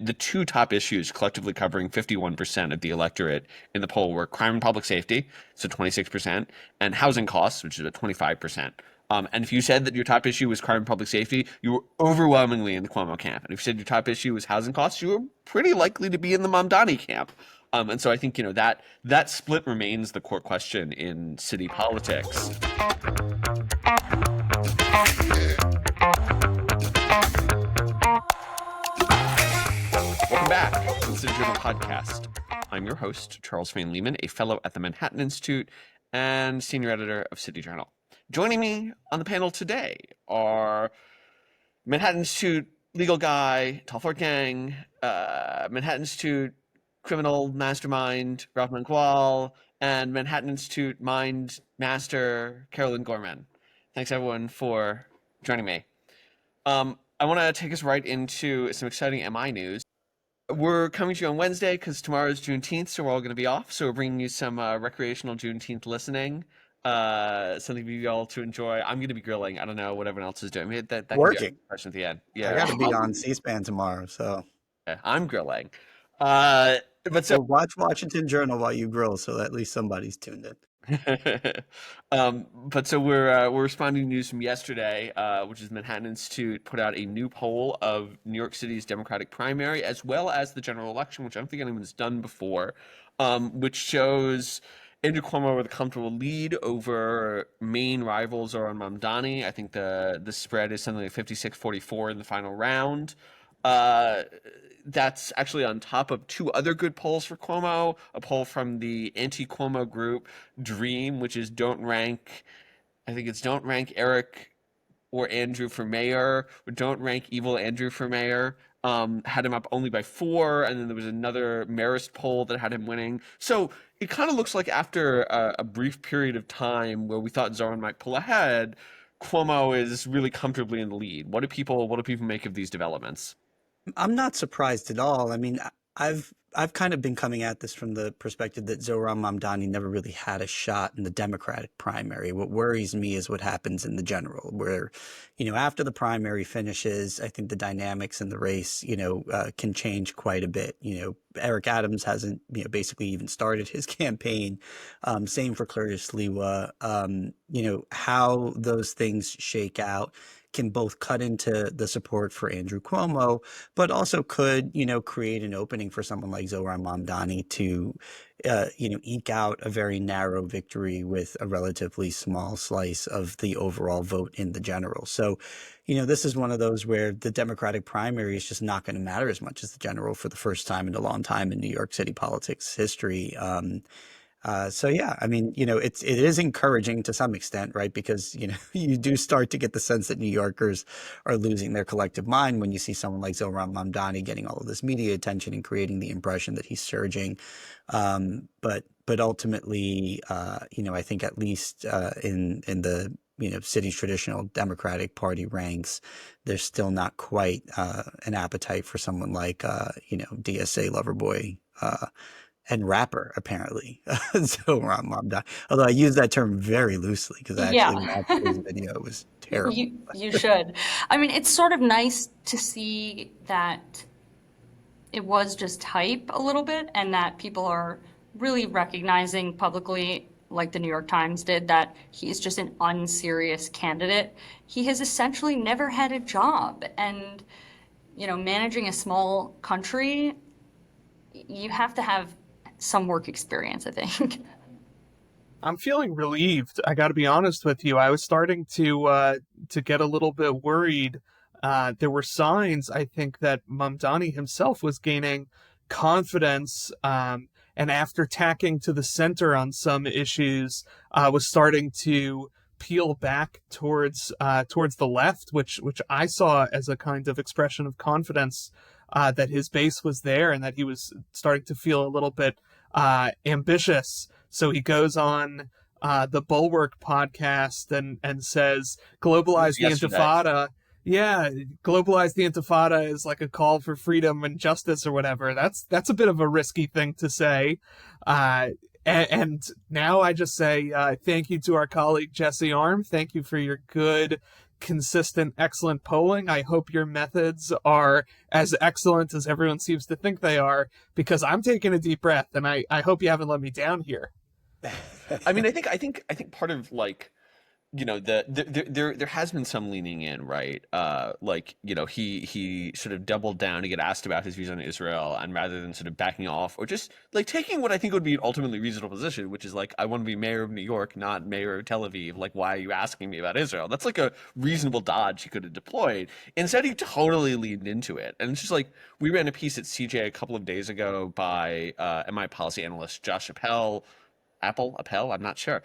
the two top issues collectively covering 51% of the electorate in the poll were crime and public safety, so 26%, and housing costs, which is at 25%. And if you said that your top issue was crime and public safety, you were overwhelmingly in the Cuomo camp. And if you said your top issue was housing costs, you were pretty likely to be in the Mamdani camp. And so I think, that split remains the core question in city politics. Welcome back to the City Journal podcast. I'm your host, Charles Fain Lehman, a fellow at the Manhattan Institute and senior editor of City Journal. Joining me on the panel today are Manhattan Institute legal guy Tal Fortgang, Manhattan Institute criminal mastermind Rafael Mangual, and Manhattan Institute mind master Carolyn Gorman. Thanks everyone for joining me. I want to take us right into some exciting MI news. We're coming to you on Wednesday because tomorrow is Juneteenth, so we're all going to be off. So we're bringing you some recreational Juneteenth listening, something for you all to enjoy. I'm going to be grilling. I don't know what everyone else is doing. That can Working. be a question at the end. I got to be on C-SPAN tomorrow, so I'm grilling. But so we'll watch Washington Journal while you grill, so at least somebody's tuned in. But so we're responding to news from yesterday, which is Manhattan Institute put out a new poll of New York City's Democratic primary as well as the general election, which I don't think anyone's done before, which shows Andrew Cuomo with a comfortable lead over main rivals Zohran Mamdani. I think the spread is something like 56-44 in the final round. That's actually on top of two other good polls for Cuomo, a poll from the anti-Cuomo group Dream, which is don't rank Eric or Andrew for mayor, or don't rank evil Andrew for mayor. Had him up only by 4, and then there was another Marist poll that had him winning. So it kind of looks like after a brief period of time where we thought Zohran might pull ahead, Cuomo is really comfortably in the lead. What do people make of these developments? I'm not surprised at all. I mean, I've kind of been coming at this from the perspective that Zohran Mamdani never really had a shot in the Democratic primary. What worries me is what happens in the general, where, after the primary finishes, I think the dynamics in the race, can change quite a bit. Eric Adams hasn't, basically even started his campaign. Same for Clarice Liwa. How those things shake out can both cut into the support for Andrew Cuomo, but also could, create an opening for someone like Zohran Mamdani to, eke out a very narrow victory with a relatively small slice of the overall vote in the general. So, this is one of those where the Democratic primary is just not going to matter as much as the general for the first time in a long time in New York City politics history. So yeah, I mean, it is encouraging to some extent, right? Because, you do start to get the sense that New Yorkers are losing their collective mind when you see someone like Zohran Mamdani getting all of this media attention and creating the impression that he's surging. But ultimately, I think at least in the city's traditional Democratic Party ranks, there's still not quite an appetite for someone like DSA Loverboy and rapper, apparently. Zohran Mamdani. Although I use that term very loosely because I actually watched his video. It was terrible. You should. I mean, it's sort of nice to see that it was just hype a little bit and that people are really recognizing publicly, like the New York Times did, that he's just an unserious candidate. He has essentially never had a job. And, managing a small country, you have to have some work experience, I think. I'm feeling relieved. I got to be honest with you. I was starting to get a little bit worried. There were signs, I think, that Mamdani himself was gaining confidence, and after tacking to the center on some issues, was starting to peel back towards the left, which I saw as a kind of expression of confidence. That his base was there and that he was starting to feel a little bit ambitious. So he goes on the Bulwark podcast and says, globalize the Intifada. Yeah, globalize the Intifada is like a call for freedom and justice or whatever. That's a bit of a risky thing to say. And now I just say thank you to our colleague Jesse Arm. Thank you for your good consistent, excellent polling. I hope your methods are as excellent as everyone seems to think they are, because I'm taking a deep breath, and I hope you haven't let me down here. I mean, I think part of like, there has been some leaning in, right? Like, he sort of doubled down to get asked about his views on Israel, and rather than sort of backing off or just like taking what I think would be an ultimately reasonable position, which is like, I want to be mayor of New York, not mayor of Tel Aviv. Like, why are you asking me about Israel? That's like a reasonable dodge he could have deployed. Instead, he totally leaned into it, and it's just like we ran a piece at CJ a couple of days ago by MI policy analyst Josh Appel, I'm not sure.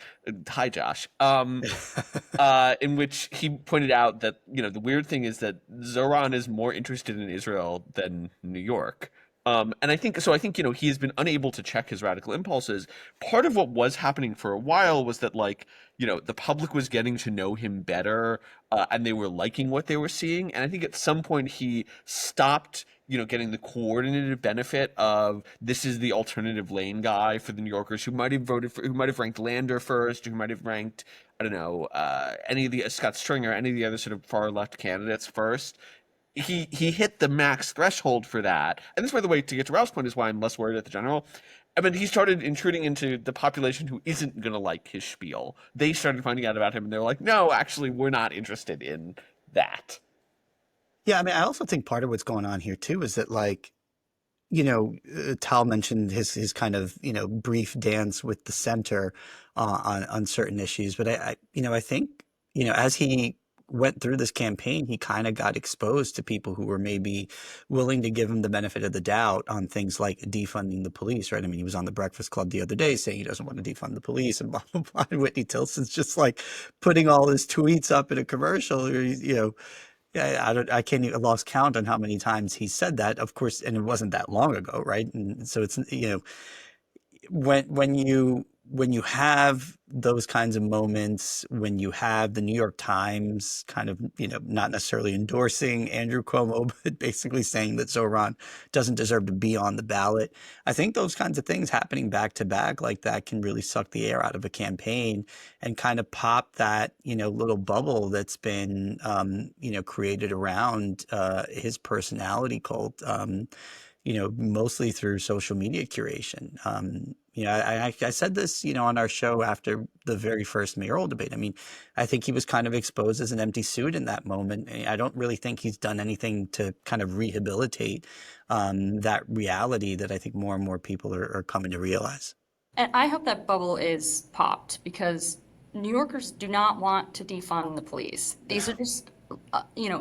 Hi, Josh. In which he pointed out that, the weird thing is that Zoran is more interested in Israel than New York. And I think so. I think, he has been unable to check his radical impulses. Part of what was happening for a while was that, like, the public was getting to know him better, and they were liking what they were seeing. And I think at some point he stopped, getting the coordinated benefit of this is the alternative lane guy for the New Yorkers who might have who might have ranked Lander first, who might have ranked, I don't know, any of the Scott Stringer, any of the other sort of far left candidates first. He hit the max threshold for that. And this, by the way, to get to Ralph's point, is why I'm less worried at the general. I mean, he started intruding into the population who isn't going to like his spiel. They started finding out about him, and they're like, no, actually, we're not interested in that. Yeah, I mean, I also think part of what's going on here too is that, like, Tal mentioned his kind of brief dance with the center on certain issues, but I think as he went through this campaign, he kind of got exposed to people who were maybe willing to give him the benefit of the doubt on things like defunding the police, right? I mean, he was on the Breakfast Club the other day saying he doesn't want to defund the police, and blah blah blah. And Whitney Tilson's just like putting all his tweets up in a commercial, or yeah, I can't even, I lost count on how many times he said that, of course, and it wasn't that long ago, right? And so it's, when you have those kinds of moments, when you have the New York Times kind of not necessarily endorsing Andrew Cuomo, but basically saying that Zoran doesn't deserve to be on the ballot, I think those kinds of things happening back to back like that can really suck the air out of a campaign and kind of pop that little bubble that's been created around his personality cult. Mostly through social media curation. I said this, on our show after the very first mayoral debate. I mean, I think he was kind of exposed as an empty suit in that moment. I don't really think he's done anything to kind of rehabilitate that reality that I think more and more people are coming to realize. And I hope that bubble is popped because New Yorkers do not want to defund the police. These are just,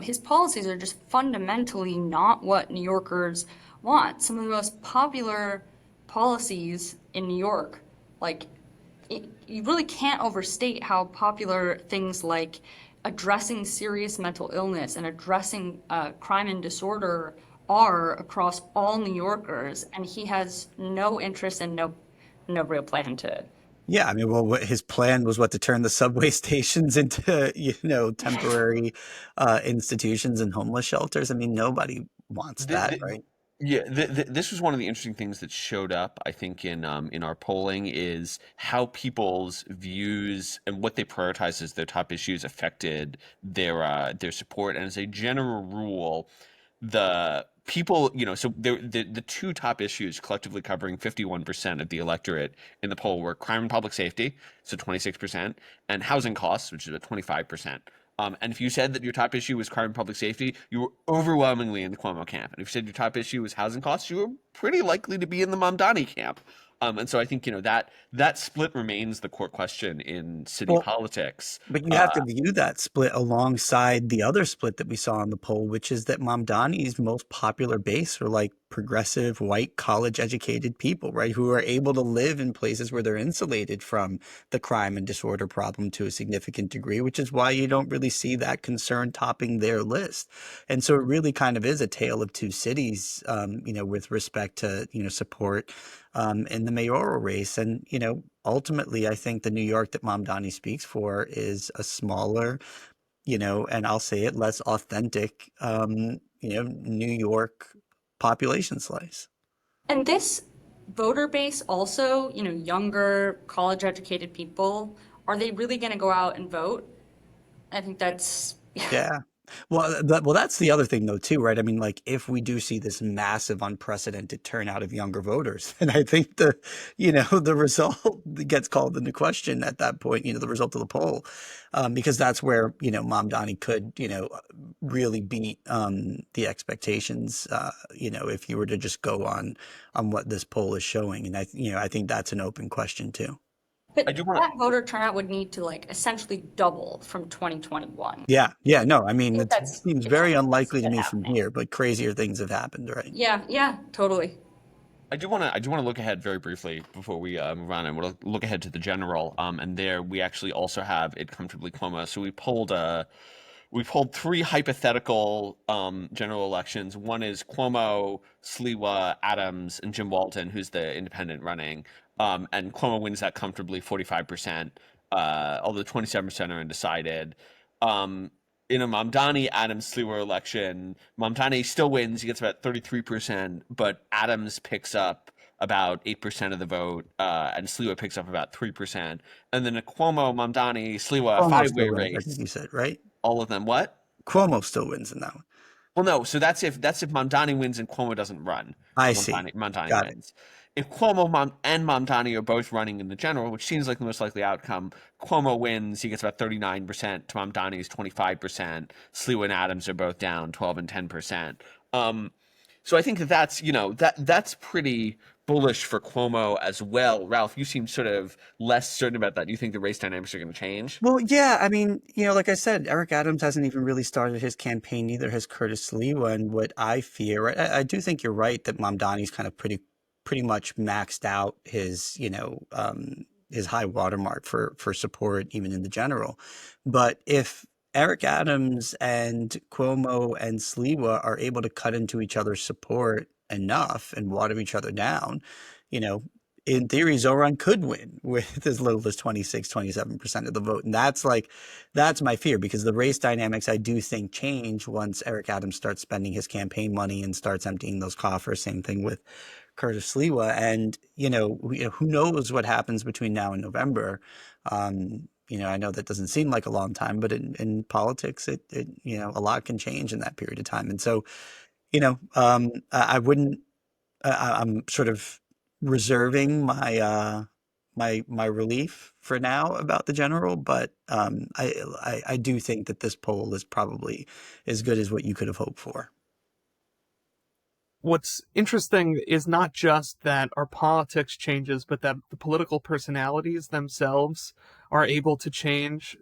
his policies are just fundamentally not what New Yorkers want. Some of the most popular policies in New York, like, you really can't overstate how popular things like addressing serious mental illness and addressing crime and disorder are across all New Yorkers. And he has no interest and no real plan to. Yeah, I mean, well, his plan was to turn the subway stations into, temporary institutions and homeless shelters. I mean, nobody wants The, that, the, right? Yeah, this was one of the interesting things that showed up, I think, in our polling is how people's views and what they prioritize as their top issues affected their support. And as a general rule, the people, so the two top issues collectively covering 51% of the electorate in the poll were crime and public safety, so 26%, and housing costs, which is about 25%. And if you said that your top issue was crime and public safety, you were overwhelmingly in the Cuomo camp. And if you said your top issue was housing costs, you were pretty likely to be in the Mamdani camp. And so I think, that split remains the core question in city Well, politics. but you have to view that split alongside the other split that we saw in the poll, which is that Mamdani's most popular base are like progressive, white, college-educated people, right, who are able to live in places where they're insulated from the crime and disorder problem to a significant degree, which is why you don't really see that concern topping their list. And so it really kind of is a tale of two cities, with respect to, support in the mayoral race. And, ultimately, I think the New York that Mamdani speaks for is a smaller, and I'll say it, less authentic, New York population slice. And this voter base also, younger college educated people, are they really going to go out and vote? I think that's Yeah. Well, that's the other thing though too, right? I mean, like if we do see this massive, unprecedented turnout of younger voters, then I think the result gets called into question at that point. The result of the poll, because that's where Mamdani could really beat the expectations. If you were to just go on what this poll is showing, and I think that's an open question too. But I do want that voter turnout would need to like essentially double from 2021. Yeah, yeah, no, I I mean, think it that's seems I just very don't see unlikely to it me from happening. here, but crazier things have happened, right? Yeah, yeah, totally. I do want to look ahead very briefly before we move on. I want to look ahead to the general, and there we actually also have it comfortably Cuomo. So we pulled three hypothetical general elections. One is Cuomo, Sliwa, Adams, and Jim Walton, who's the independent running, and Cuomo wins that comfortably, 45%. Although 27% are undecided. Um, in a Mamdani Adams Sliwa election, Mamdani still wins. He gets about 33%, but Adams picks up about 8% of the vote, and Sliwa picks up about 3%. And then a Cuomo, Mamdani, Sliwa Cuomo still five-way wins, I think race. you said, right? All of them. What? Cuomo still wins in that one. Well, no. So that's if Mamdani wins and Cuomo doesn't run. I see. Mamdani Got it. wins. If Cuomo and Mamdani are both running in the general, which seems like the most likely outcome, Cuomo wins. He gets about 39% to Mamdani's 25%. Sliwa and Adams are both down 12 and 10%. So I think that's pretty bullish for Cuomo as well. Ralph, you seem sort of less certain about that. Do you think the race dynamics are going to change? Well, yeah, I mean, like I said, Eric Adams hasn't even really started his campaign, neither has Curtis Sliwa. And what I fear, I do think you're right that Mamdani's kind of pretty much maxed out his high watermark for support, even in the general. But if Eric Adams and Cuomo and Sliwa are able to cut into each other's support enough and water each other down, you know, in theory, Zoran could win with as little as 26, 27% of the vote. And that's my fear, because the race dynamics, I do think, change once Eric Adams starts spending his campaign money and starts emptying those coffers. Same thing with Curtis Sliwa. And, who knows what happens between now and November. I know that doesn't seem like a long time, but in politics, a lot can change in that period of time. And so, I wouldn't, I'm sort of reserving my relief for now about the general, but I do think that this poll is probably as good as what you could have hoped for. What's interesting is not just that our politics changes, but that the political personalities themselves are able to change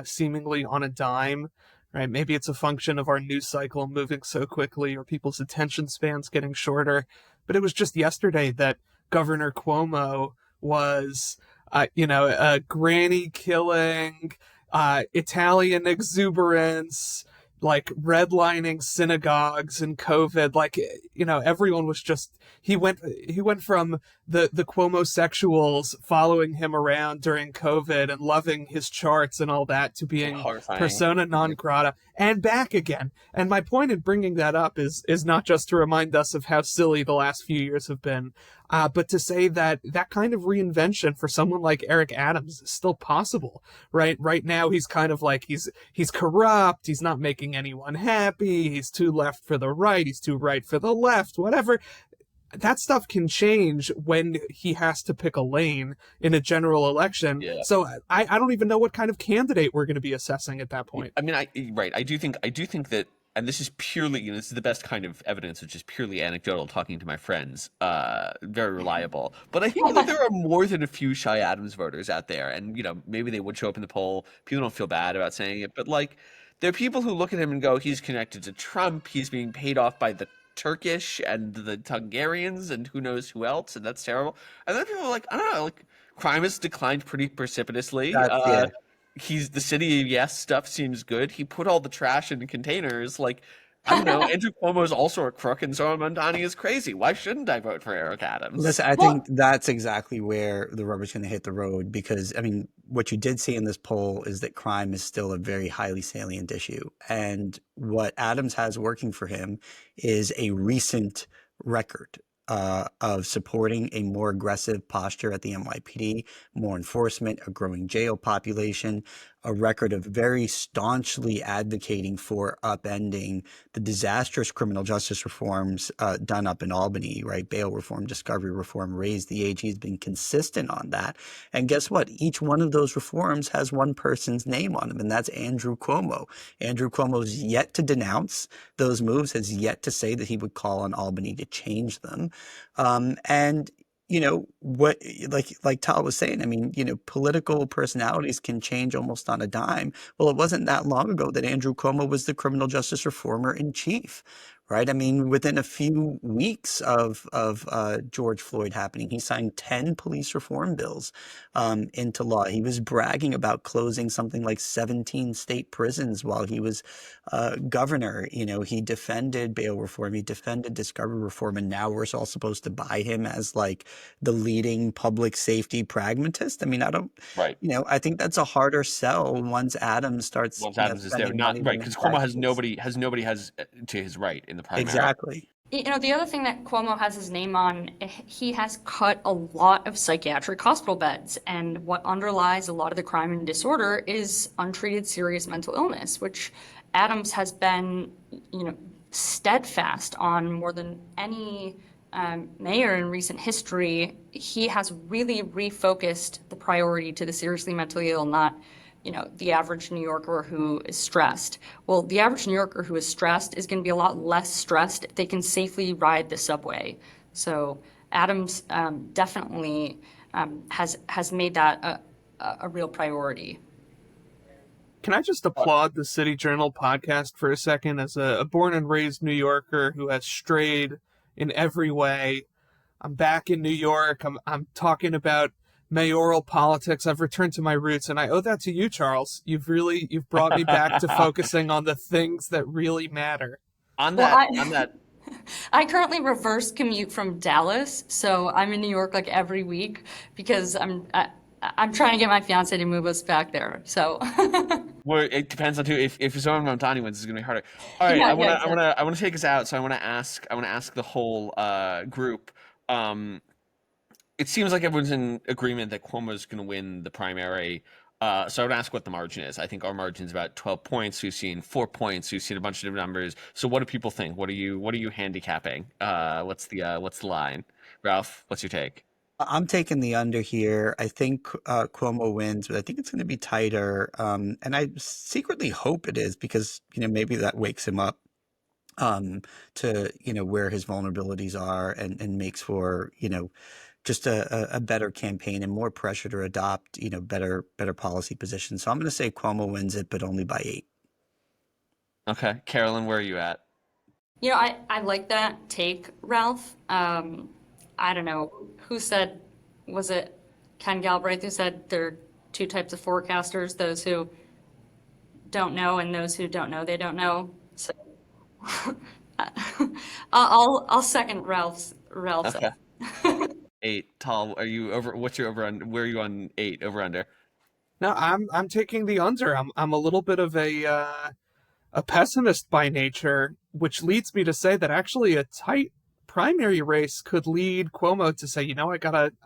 seemingly on a dime, right? Maybe it's a function of our news cycle moving so quickly or people's attention spans getting shorter. But it was just yesterday that Governor Cuomo was, a granny killing, Italian exuberance, like redlining synagogues and COVID, like, everyone was just, he went from the Cuomo sexuals following him around during COVID and loving his charts and all that to being Horrifying. persona non grata and back again. And my point in bringing that up is not just to remind us of how silly the last few years have been, but to say that that kind of reinvention for someone like Eric Adams is still possible, right? Right now, he's kind of like, he's corrupt. He's not making anyone happy. He's too left for the right. He's too right for the left, whatever. That stuff can change when he has to pick a lane in a general election. Yeah. So I don't even know what kind of candidate we're going to be assessing at that point. I mean, I do think that, and this is purely, this is the best kind of evidence, which is purely anecdotal, talking to my friends, very reliable. But I think that there are more than a few shy Adams voters out there, and maybe they would show up in the poll. People don't feel bad about saying it, but like, there are people who look at him and go, he's connected to Trump, he's being paid off by the Turkish and the Hungarians and who knows who else, and that's terrible. And then people are like, I don't know, like, crime has declined pretty precipitously. Yeah. He's the city, yes, stuff seems good. He put all the trash in containers. Like, I don't know, Andrew Cuomo is also a crook, and Zoran Mamdani is crazy. Why shouldn't I vote for Eric Adams? Listen, I think that's exactly where the rubber's going to hit the road, because, I mean, what you did see in this poll is that crime is still a very highly salient issue. And what Adams has working for him is a recent record. of supporting a more aggressive posture at the NYPD, more enforcement, a growing jail population, a record of very staunchly advocating for upending the disastrous criminal justice reforms done up in Albany, right? Bail reform, discovery reform, raise the age. He's been consistent on that. And guess what? Each one of those reforms has one person's name on them, and that's Andrew Cuomo. Andrew Cuomo's yet to denounce those moves, has yet to say that he would call on Albany to change them. And what, like Tal was saying, I mean, political personalities can change almost on a dime. Well, it wasn't that long ago that Andrew Cuomo was the criminal justice reformer in chief, right? I mean, within a few weeks of George Floyd happening, he signed 10 police reform bills into law. He was bragging about closing something like 17 state prisons while he was governor. He defended bail reform, he defended discovery reform, and now we're all supposed to buy him as like the leading public safety pragmatist. I mean, I don't, Right. I think that's a harder sell once Adams starts, Once Adams is there, spending not money right, to because indict Cuomo has kids. nobody to his right in the primary. Exactly. The other thing that Cuomo has his name on, he has cut a lot of psychiatric hospital beds. And what underlies a lot of the crime and disorder is untreated serious mental illness, which Adams has been, steadfast on more than any mayor in recent history. He has really refocused the priority to the seriously mentally ill, not the average New Yorker who is stressed. Well, the average New Yorker who is stressed is going to be a lot less stressed if they can safely ride the subway. So Adams definitely has made that a real priority. Can I just applaud the City Journal podcast for a second? As a born and raised New Yorker who has strayed in every way, I'm back in New York. I'm talking about mayoral politics. I've returned to my roots, and I owe that to you, Charles. You've brought me back to focusing on the things that really matter. On Well, that, I currently reverse commute from Dallas, so I'm in New York like every week because I'm trying to get my fiance to move us back there. So well, it depends on who. If Zoran Mamdani wins, it's gonna be harder. All right, yeah, I wanna take us out. So I wanna ask the whole group. It seems like everyone's in agreement that Cuomo's going to win the primary. So I would ask what the margin is. I think our margin is about 12 points. We've seen 4 points. We've seen a bunch of different numbers. So what do people think? What are you handicapping? What's the line? Ralph, what's your take? I'm taking the under here. I think Cuomo wins, but I think it's going to be tighter. And I secretly hope it is because, maybe that wakes him up to, where his vulnerabilities are and makes for, just a better campaign and more pressure to adopt, better policy positions. So I'm going to say Cuomo wins it, but only by 8. Okay, Carolyn, where are you at? I like that take, Ralph. I don't know who said, was it Ken Galbraith who said there are two types of forecasters, those who don't know and those who don't know they don't know. So I'll second Ralph's. Okay. 8. Tal, are you over? What's your over on? Where are you on 8? Over under? No, I'm taking the under. I'm a little bit of a pessimist by nature, which leads me to say that actually a tight primary race could lead Cuomo to say, I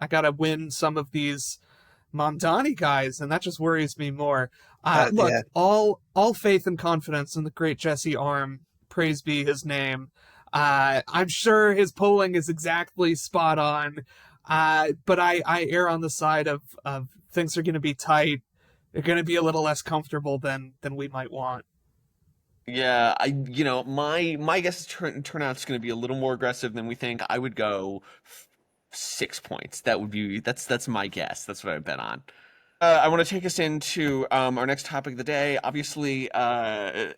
gotta win some of these Mamdani guys, and that just worries me more. Look, Yeah. all faith and confidence in the great Jesse Arm, praise be his name. I'm sure his polling is exactly spot on, but I err on the side of things are going to be tight. They're going to be a little less comfortable than we might want. Yeah, my guess is turnout's going to be a little more aggressive than we think. I would go 6 points. That's my guess. That's what I bet on. I want to take us into our next topic of the day. Obviously,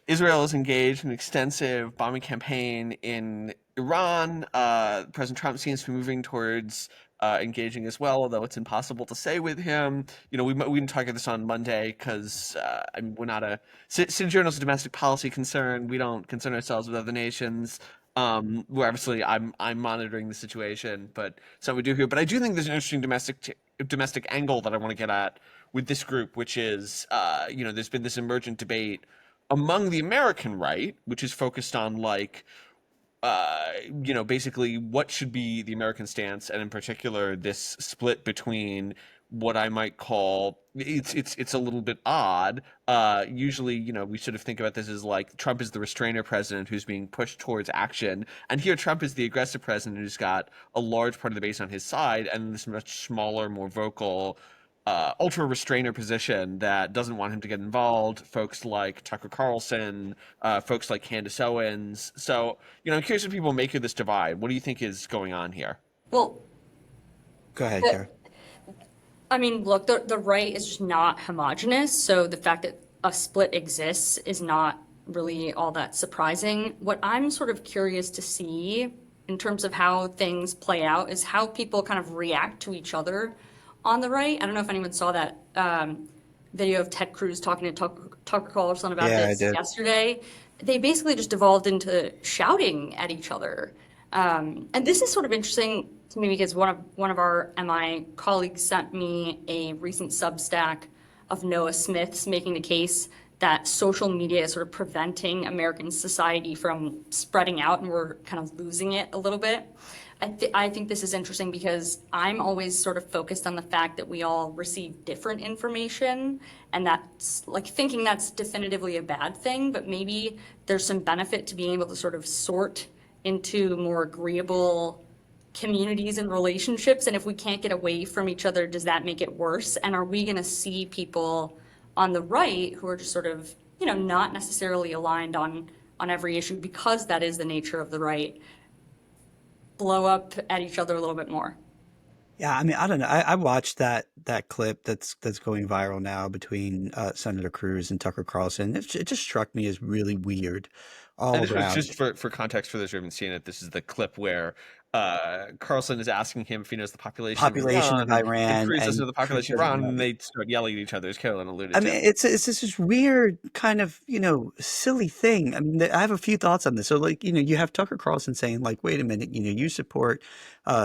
Israel is engaged in an extensive bombing campaign in Iran. President Trump seems to be moving towards engaging as well, although it's impossible to say with him. We didn't talk about this on Monday because we're not a City Journal's a domestic policy concern. We don't concern ourselves with other nations. Where obviously I'm monitoring the situation, but so we do here. But I do think there's an interesting domestic angle that I want to get at with this group, which is, there's been this emergent debate among the American right, which is focused on like basically what should be the American stance, and in particular, this split between what I might call it's a little bit odd. Usually, we sort of think about this as like Trump is the restrainer president who's being pushed towards action, and here Trump is the aggressive president who's got a large part of the base on his side, and this much smaller, more vocal ultra restrainer position that doesn't want him to get involved. Folks like Tucker Carlson, folks like Candace Owens. So, I'm curious what people make of this divide. What do you think is going on here? Well, Go ahead, the, Kara. I mean, look, the right is just not homogenous, so the fact that a split exists is not really all that surprising. What I'm sort of curious to see in terms of how things play out is how people kind of react to each other on the right. I don't know if anyone saw that video of Ted Cruz talking to Tucker Carlson about Yeah, I this did. yesterday. They basically just devolved into shouting at each other. And this is sort of interesting to me because one of our MI colleagues sent me a recent Substack of Noah Smith's making the case that social media is sort of preventing American society from spreading out and we're kind of losing it a little bit. I think this is interesting because I'm always sort of focused on the fact that we all receive different information, and that's like thinking that's definitively a bad thing, but maybe there's some benefit to being able to sort of sort into more agreeable communities and relationships. And if we can't get away from each other, does that make it worse? And are we going to see people on the right who are just sort of, not necessarily aligned on every issue because that is the nature of the right, blow up at each other a little bit more? Yeah, I mean, I don't know. I watched that clip that's going viral now between Senator Cruz and Tucker Carlson. It just struck me as really weird And all this was around. just for context for those who haven't seen it. This is the clip where Carlson is asking him if he knows the population of Population of Iran, and Iran, Cruz doesn't know and the Cruz population of doesn't Iran, know. and they start yelling at each other, as Carolyn I alluded mean, to. it's this weird kind of, silly thing. I mean, I have a few thoughts on this. So, like, you have Tucker Carlson saying, like, wait a minute, you support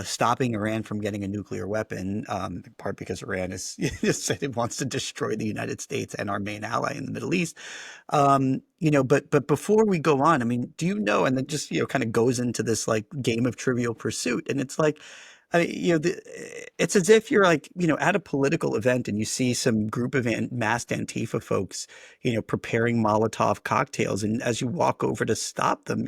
stopping Iran from getting a nuclear weapon, in part because Iran is said it wants to destroy the United States and our main ally in the Middle East. But before we go on, I mean, do you know? And then just kind of goes into this like game of Trivial Pursuit, and it's like. It's as if you're like, at a political event and you see some group of masked Antifa folks, preparing Molotov cocktails. And as you walk over to stop them,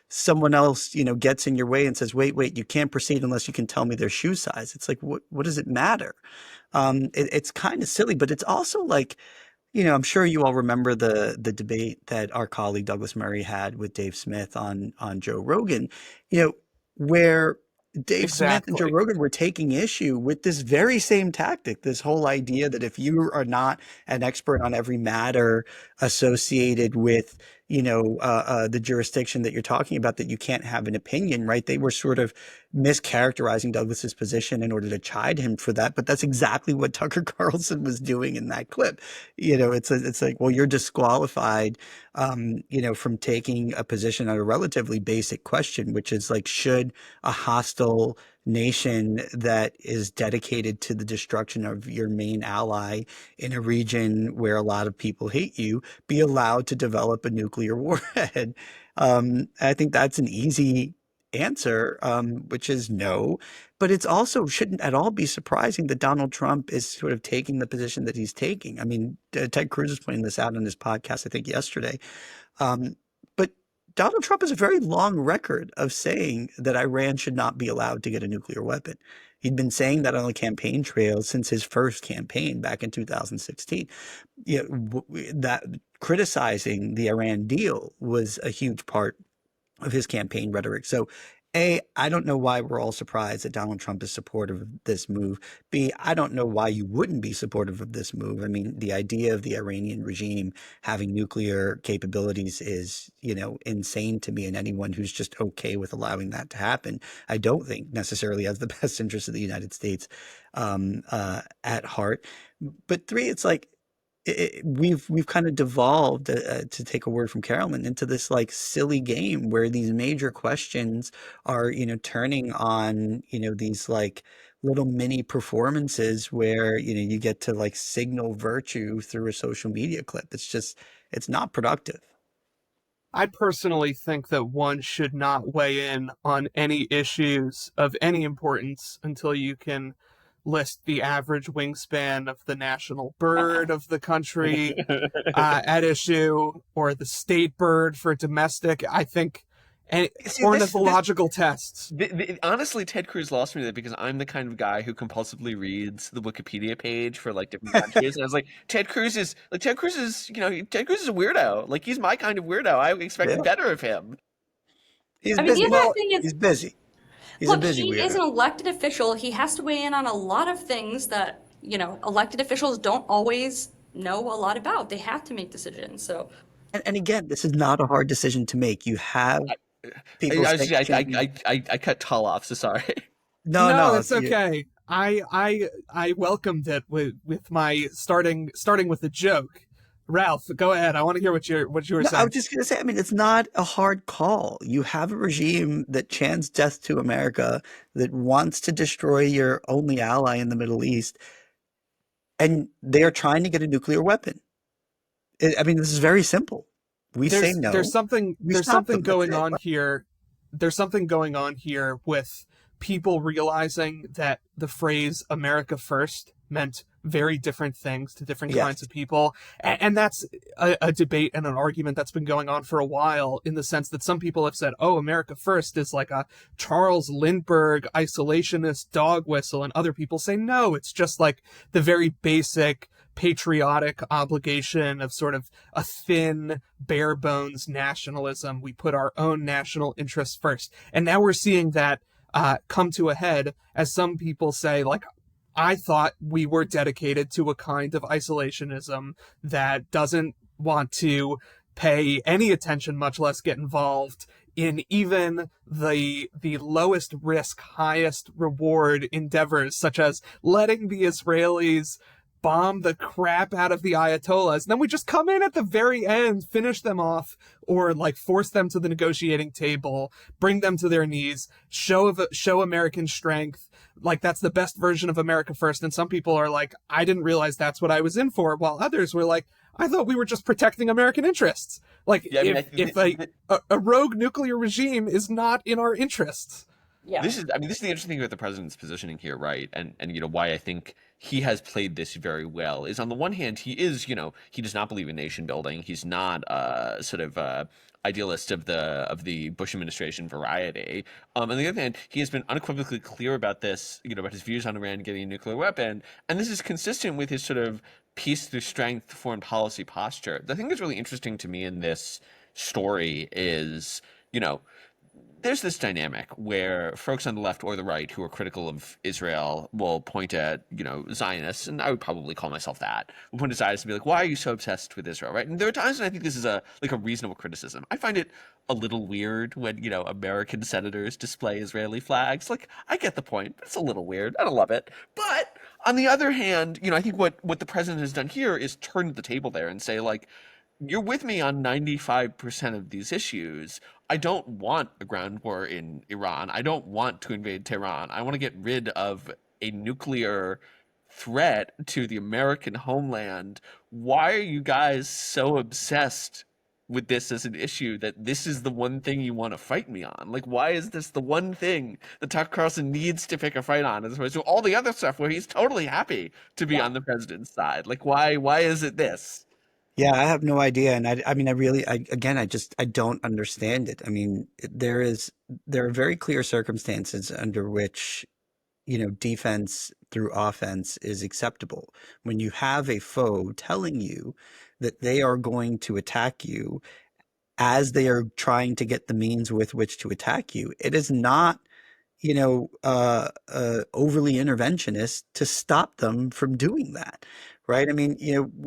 someone else, gets in your way and says, wait, you can't proceed unless you can tell me their shoe size. It's like, what does it matter? It's kind of silly, but it's also like, I'm sure you all remember the debate that our colleague Douglas Murray had with Dave Smith on Joe Rogan, where Dave Smith and Joe Exactly. Rogan were taking issue with this very same tactic, this whole idea that if you are not an expert on every matter associated with, the jurisdiction that you're talking about, that you can't have an opinion, right? They were sort of mischaracterizing Douglas's position in order to chide him for that. But that's exactly what Tucker Carlson was doing in that clip. It's like, well, you're disqualified, from taking a position on a relatively basic question, which is like, should a hostile nation that is dedicated to the destruction of your main ally in a region where a lot of people hate you be allowed to develop a nuclear warhead? I think that's an easy answer, which is no. But it's also shouldn't at all be surprising that Donald Trump is sort of taking the position that he's taking. I mean, Ted Cruz is pointing this out on his podcast, I think yesterday. But Donald Trump has a very long record of saying that Iran should not be allowed to get a nuclear weapon. He'd been saying that on the campaign trail since his first campaign back in 2016. That criticizing the Iran deal was a huge part of his campaign rhetoric. So, A, I don't know why we're all surprised that Donald Trump is supportive of this move. B, I don't know why you wouldn't be supportive of this move. I mean, the idea of the Iranian regime having nuclear capabilities is, insane to me, and anyone who's just okay with allowing that to happen, I don't think necessarily has the best interest of the United States at heart. But three, it's like, we've kind of devolved, to take a word from Carolyn, into this like silly game where these major questions are, turning on, these like little mini performances where, you get to like signal virtue through a social media clip. It's not productive. I personally think that one should not weigh in on any issues of any importance until you can list the average wingspan of the national bird of the country at issue, or the state bird for domestic. I think, and See, ornithological tests. honestly, Ted Cruz lost me there because I'm the kind of guy who compulsively reads the Wikipedia page for like different countries, and I was like, Ted Cruz is, Ted Cruz is a weirdo. Like, he's my kind of weirdo. I expect Yeah. better of him. He's I mean, busy. the other thing is, He's busy. He's a look, busy he is weirdo. an elected official. He has to weigh in on a lot of things that, elected officials don't always know a lot about. They have to make decisions. So, And again, this is not a hard decision to make. You have people saying, I cut Tal off, so sorry. no, No, no, it's okay. I welcomed it with my starting with a joke. Ralph, go ahead. I want to hear what you were no, I saying. was just going to say, I mean, it's not a hard call. You have a regime that chants death to America, that wants to destroy your only ally in the Middle East, and they are trying to get a nuclear weapon. I mean, this is very simple. We say no. There's something We stop them. going That's it. on here. There's something going on here with people realizing that the phrase America first meant very different things to different Yes. kinds of people. And that's a debate and an argument that's been going on for a while, in the sense that some people have said, oh, America first is like a Charles Lindbergh isolationist dog whistle. And other people say, no, it's just like the very basic patriotic obligation of sort of a thin, bare bones nationalism. We put our own national interests first. And now we're seeing that come to a head, as some people say, like, I thought we were dedicated to a kind of isolationism that doesn't want to pay any attention, much less get involved in even the lowest risk, highest reward endeavors, such as letting the Israelis bomb the crap out of the Ayatollahs. And then we just come in at the very end, finish them off, or like force them to the negotiating table, bring them to their knees, show American strength. Like, that's the best version of America first. And some people are like, I didn't realize that's what I was in for. While others were like, I thought we were just protecting American interests. Like, Yeah, I mean, if a rogue nuclear regime is not in our interests. yeah. This is the interesting thing about the president's positioning here, right? And why I think he has played this very well is, on the one hand, he is, he does not believe in nation building. He's not sort of idealist of the Bush administration variety. On the other hand, he has been unequivocally clear about this, about his views on Iran getting a nuclear weapon, and this is consistent with his sort of peace through strength foreign policy posture. The thing that's really interesting to me in this story is, there's this dynamic where folks on the left or the right who are critical of Israel will point at, Zionists, and I would probably call myself that, will point at Zionists and be like, why are you so obsessed with Israel, right? And there are times when I think this is a reasonable criticism. I find it a little weird when, American senators display Israeli flags. Like, I get the point, but it's a little weird. I don't love it. But on the other hand, I think what the president has done here is turn the table there and say, like, you're with me on 95% of these issues. I don't want a ground war in Iran. I don't want to invade Tehran. I want to get rid of a nuclear threat to the American homeland. Why are you guys so obsessed with this as an issue that this is the one thing you want to fight me on? Like, why is this the one thing that Tucker Carlson needs to pick a fight on, as opposed to all the other stuff where he's totally happy to be on the president's side? Like, why is it this? Yeah, I have no idea. And I mean, I don't understand it. I mean, there are very clear circumstances under which, defense through offense is acceptable. When you have a foe telling you that they are going to attack you as they are trying to get the means with which to attack you, it is not, overly interventionist to stop them from doing that. Right. I mean,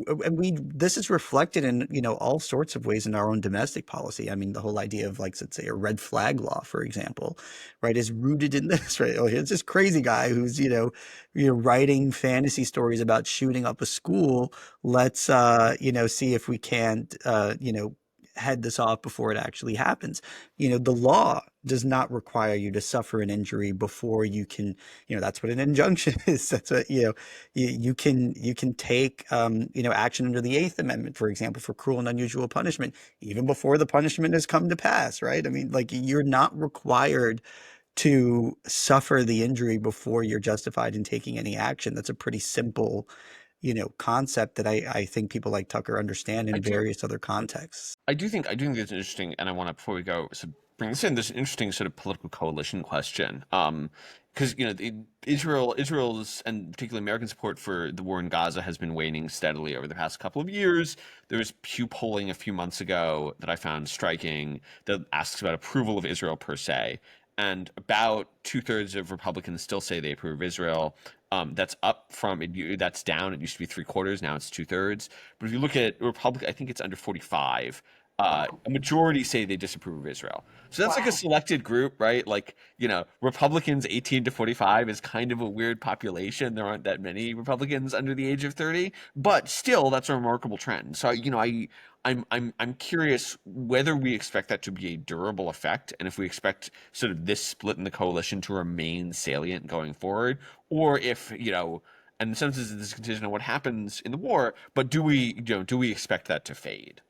and this is reflected in, all sorts of ways in our own domestic policy. I mean, the whole idea of, like, let's say, a red flag law, for example, right, is rooted in this, right? Oh, here's this crazy guy who's, writing fantasy stories about shooting up a school. Let's, see if we can't, head this off before it actually happens. The law does not require you to suffer an injury before you can, that's what an injunction is. That's what, you can take, action under the Eighth Amendment, for example, for cruel and unusual punishment, even before the punishment has come to pass, right? I mean, like, you're not required to suffer the injury before you're justified in taking any action. That's a pretty simple, concept that I think people like Tucker understand I in do. various other contexts. I do think it's interesting, and I want to, before we go, so bring this in. There's an interesting sort of political coalition question, because Israel's and particularly American support for the war in Gaza has been waning steadily over the past couple of years. There was Pew polling a few months ago that I found striking that asks about approval of Israel per se, and about 2/3 of Republicans still say they approve of Israel. That's up from that's down. It used to be 3/4. Now it's 2/3. But if you look at Republican, I think it's under 45. Wow. A majority say they disapprove of Israel. So that's like a Wow. selected group, right? Like, Republicans 18 to 45 is kind of a weird population. There aren't that many Republicans under the age of 30, but still that's a remarkable trend. So, I'm curious whether we expect that to be a durable effect, and if we expect sort of this split in the coalition to remain salient going forward, or if, and in some senses this is contingent on what happens in the war, but do we expect that to fade?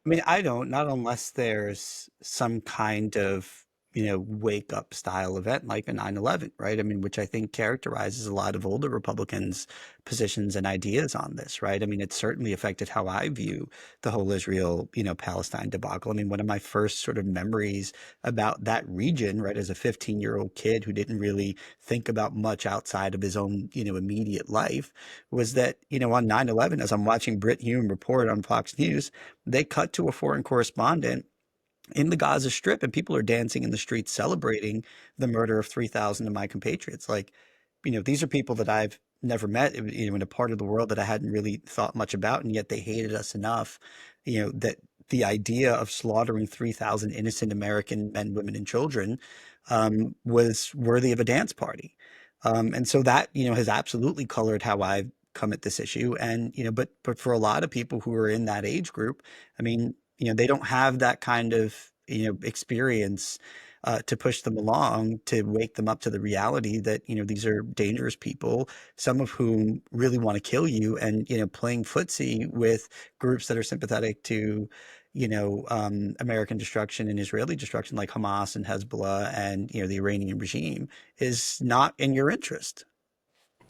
I mean, I don't, not unless there's some kind of, wake up style event like a 9/11, right? I mean, which I think characterizes a lot of older Republicans' positions and ideas on this, right? I mean, it certainly affected how I view the whole Israel, Palestine debacle. I mean, one of my first sort of memories about that region, right, as a 15-year-old kid who didn't really think about much outside of his own, immediate life, was that, on 9/11, as I'm watching Brit Hume report on Fox News, they cut to a foreign correspondent in the Gaza Strip, and people are dancing in the streets celebrating the murder of 3,000 of my compatriots. Like, these are people that I've never met, in a part of the world that I hadn't really thought much about, and yet they hated us enough, that the idea of slaughtering 3,000 innocent American men, women, and children was worthy of a dance party. And so that, has absolutely colored how I've come at this issue. And, but for a lot of people who are in that age group, I mean, they don't have that kind of, experience to push them along, to wake them up to the reality that, these are dangerous people, some of whom really want to kill you, and, playing footsie with groups that are sympathetic to, American destruction and Israeli destruction like Hamas and Hezbollah and, the Iranian regime is not in your interest.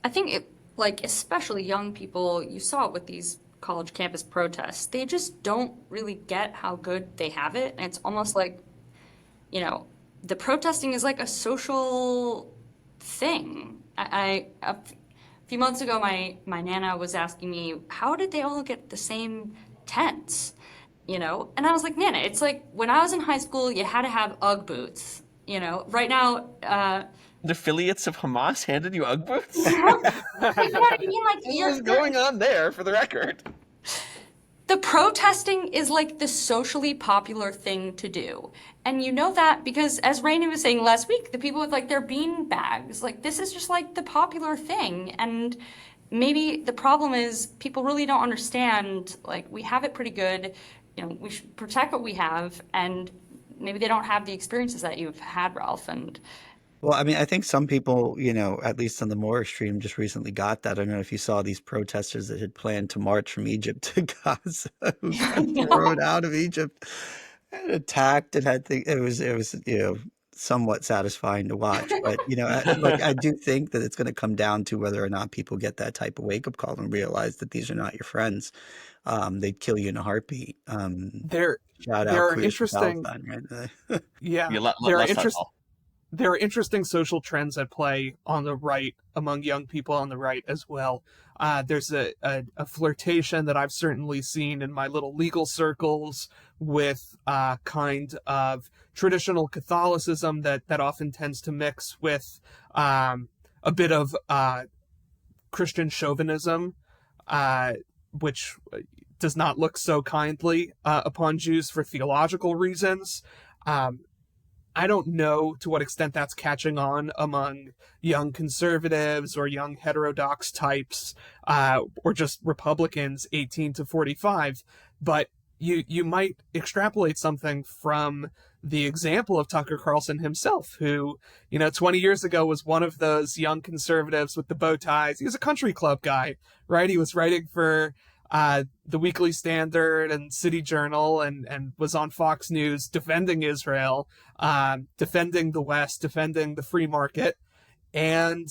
I think like, especially young people, you saw it with these college campus protests. They just don't really get how good they have it. And it's almost like, the protesting is like a social thing. A few months ago, my Nana was asking me, how did they all get the same tents? And I was like, Nana, it's like when I was in high school, you had to have Ugg boots. Right now, The affiliates of Hamas handed you Ugg boots? what I mean? Like, What was going on there, for the record? the protesting is like the socially popular thing to do. And you know that because, as Rainey was saying last week, the people with like their bean bags, like this is just like the popular thing. And maybe the problem is people really don't understand, like we have it pretty good, we should protect what we have, and maybe they don't have the experiences that you've had, Ralph. And Well, I mean, I think some people, at least on the more extreme, just recently got that. I don't know if you saw these protesters that had planned to march from Egypt to Gaza, who got thrown out of Egypt and attacked, and it was somewhat satisfying to watch. But look, I do think that it's going to come down to whether or not people get that type of wake up call and realize that these are not your friends. They'd kill you in a heartbeat. There, Shout there out are Queers for interesting, Palestine, right? yeah, Yeah, there are less interesting. subtle. There are interesting social trends at play on the right, among young people on the right as well. There's a flirtation that I've certainly seen in my little legal circles with kind of traditional Catholicism that often tends to mix with a bit of Christian chauvinism, which does not look so kindly upon Jews for theological reasons. I don't know to what extent that's catching on among young conservatives or young heterodox types, or just Republicans 18 to 45. But you might extrapolate something from the example of Tucker Carlson himself, who, 20 years ago was one of those young conservatives with the bow ties. He was a country club guy, right? He was writing for the Weekly Standard and City Journal, and was on Fox News defending Israel, defending the West, defending the free market. And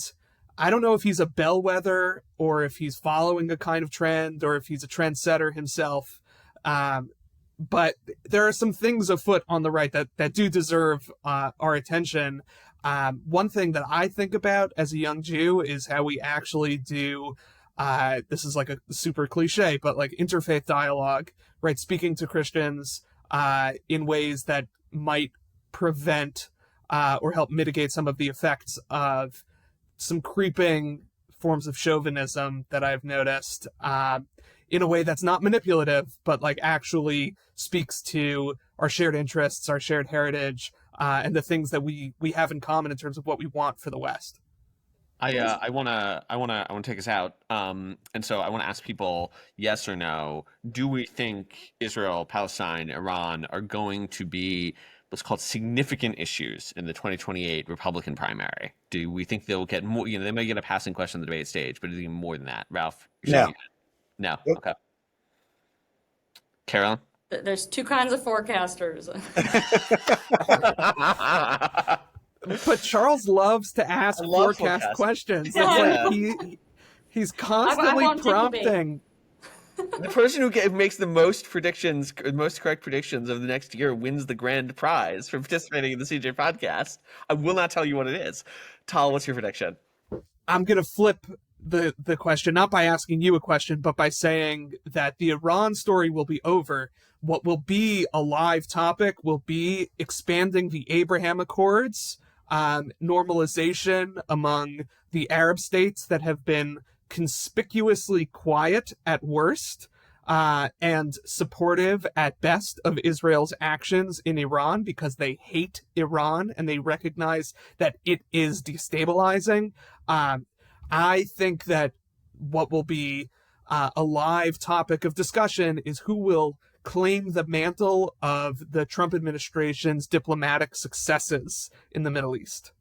I don't know if he's a bellwether or if he's following a kind of trend or if he's a trendsetter himself. But there are some things afoot on the right that do deserve our attention. One thing that I think about as a young Jew is how we actually do, this is like a super cliche, but like interfaith dialogue, right? Speaking to Christians in ways that might prevent or help mitigate some of the effects of some creeping forms of chauvinism that I've noticed, in a way that's not manipulative, but like actually speaks to our shared interests, our shared heritage, and the things that we have in common in terms of what we want for the West. I wanna take us out. And so I want to ask people, yes or no, do we think Israel, Palestine, Iran are going to be what's called significant issues in the 2028 Republican primary? Do we think they'll get more? They may get a passing question on the debate stage, but is it even more than that? Ralph? No. No. Nope. Okay. Carolyn? There's two kinds of forecasters. But Charles loves to ask forecast questions. That's like he's constantly prompting. The person who makes the most predictions, most correct predictions of the next year wins the grand prize for participating in the CJ podcast. I will not tell you what it is. Tal, what's your prediction? I'm going to flip the question, not by asking you a question, but by saying that the Iran story will be over. What will be a live topic will be expanding the Abraham Accords, normalization among the Arab states that have been conspicuously quiet at worst, and supportive at best of Israel's actions in Iran because they hate Iran and they recognize that it is destabilizing. I think that what will be a live topic of discussion is who will claim the mantle of the Trump administration's diplomatic successes in the Middle East.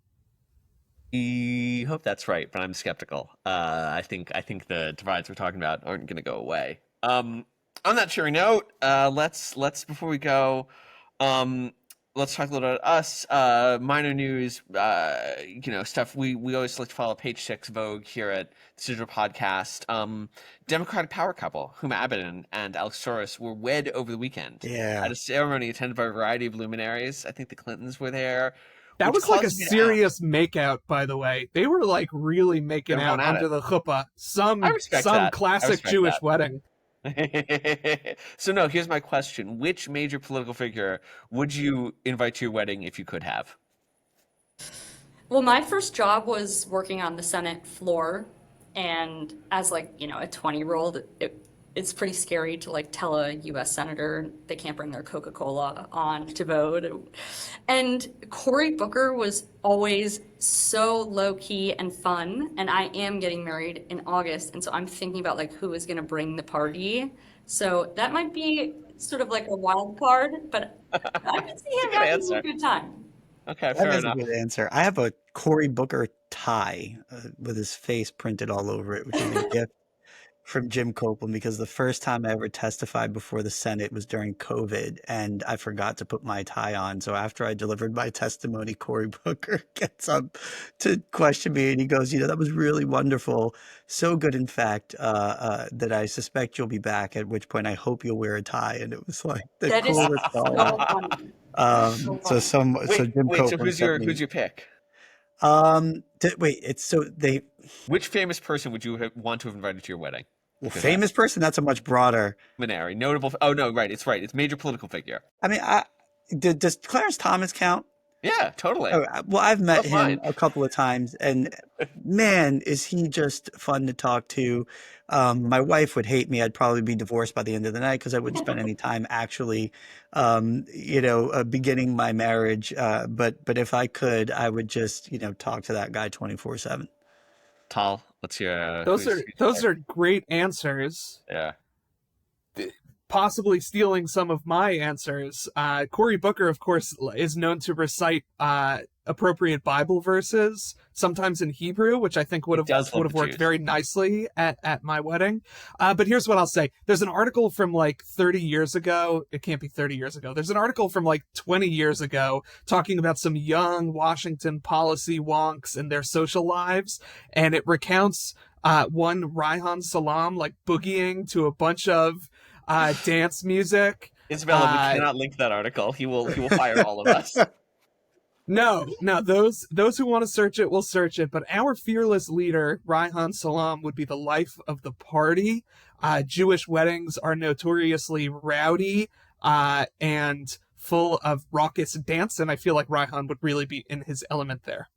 I hope that's right, but I'm skeptical. I think the divides we're talking about aren't going to go away. On that cheery note, let's before we go, let's talk a little about us. Minor news, stuff we always like to follow page 6 Vogue here at the Digital Podcast. Democratic power couple, Huma Abedin and Alex Soros, were wed over the weekend. Yeah. At a ceremony attended by a variety of luminaries. I think the Clintons were there. That was like a serious makeout, by the way. They were like really making out under the chuppah. Some classic Jewish wedding. So no, here's my question. Which major political figure would you invite to your wedding if you could have? Well, my first job was working on the Senate floor, and as a 20-year-old, it's pretty scary to tell a U.S. senator they can't bring their Coca-Cola on to vote. And Cory Booker was always so low-key and fun, and I am getting married in August, and so I'm thinking about who is going to bring the party. So that might be sort of like a wild card, but I can see him having a good time. Okay, fair enough. That's a good answer. I have a Cory Booker tie with his face printed all over it, which is a gift from Jim Copeland, because the first time I ever testified before the Senate was during COVID, and I forgot to put my tie on. So after I delivered my testimony, Cory Booker gets up to question me, and he goes, that was really wonderful. So good, in fact, that I suspect you'll be back, at which point I hope you'll wear a tie. And it was like the That is coolest so thing. funny. So Jim Copeland. So who's your pick? Which famous person would you want to have invited to your wedding? Well, famous person, that's a much broader. Luminary, notable. Oh no, right. It's major political figure. I mean, does Clarence Thomas count? Yeah, totally. Oh, well, I've met him a couple of times, and man, is he just fun to talk to. My wife would hate me. I'd probably be divorced by the end of the night because I wouldn't spend any time actually, beginning my marriage. But if I could, I would just, talk to that guy 24/7. Tal, what's your? Those are great answers. Yeah. possibly stealing some of my answers. Cory Booker, of course, is known to recite appropriate Bible verses, sometimes in Hebrew, which I think would have worked very nicely at my wedding. But here's what I'll say. There's an article from like 30 years ago. It can't be 30 years ago. There's an article from like 20 years ago talking about some young Washington policy wonks and their social lives. And it recounts one Reihan Salam like boogieing to a bunch of dance music. Isabella, we cannot link that article. He will fire all of us. No, those who want to search it will search it, but our fearless leader, Reihan Salam, would be the life of the party. Jewish weddings are notoriously rowdy and full of raucous dance, and I feel like Reihan would really be in his element there.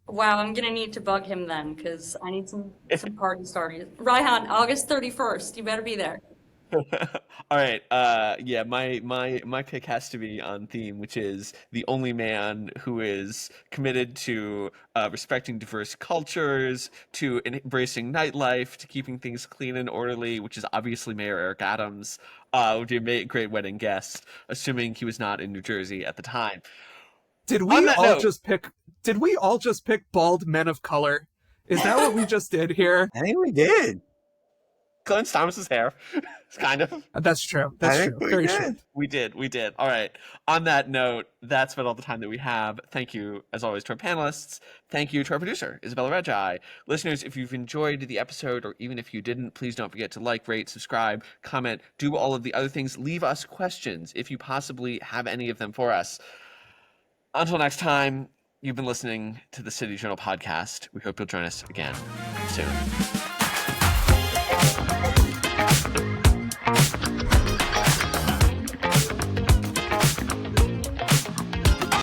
Wow, I'm gonna need to bug him then, because I need some party starters. Raihan, August 31st, you better be there. All right. Yeah, my pick has to be on theme, which is the only man who is committed to respecting diverse cultures, to embracing nightlife, to keeping things clean and orderly, which is obviously Mayor Eric Adams. Would be a great wedding guest, assuming he was not in New Jersey at the time. Did we all just pick bald men of color? Is that what we just did here? I think we did. Clarence Thomas's hair, kind of. That's true. That's true. Very true. We did. All right. On that note, that's about all the time that we have. Thank you, as always, to our panelists. Thank you to our producer, Isabella Regi. Listeners, if you've enjoyed the episode, or even if you didn't, please don't forget to like, rate, subscribe, comment, do all of the other things. Leave us questions if you possibly have any of them for us. Until next time, you've been listening to the City Journal podcast. We hope you'll join us again soon.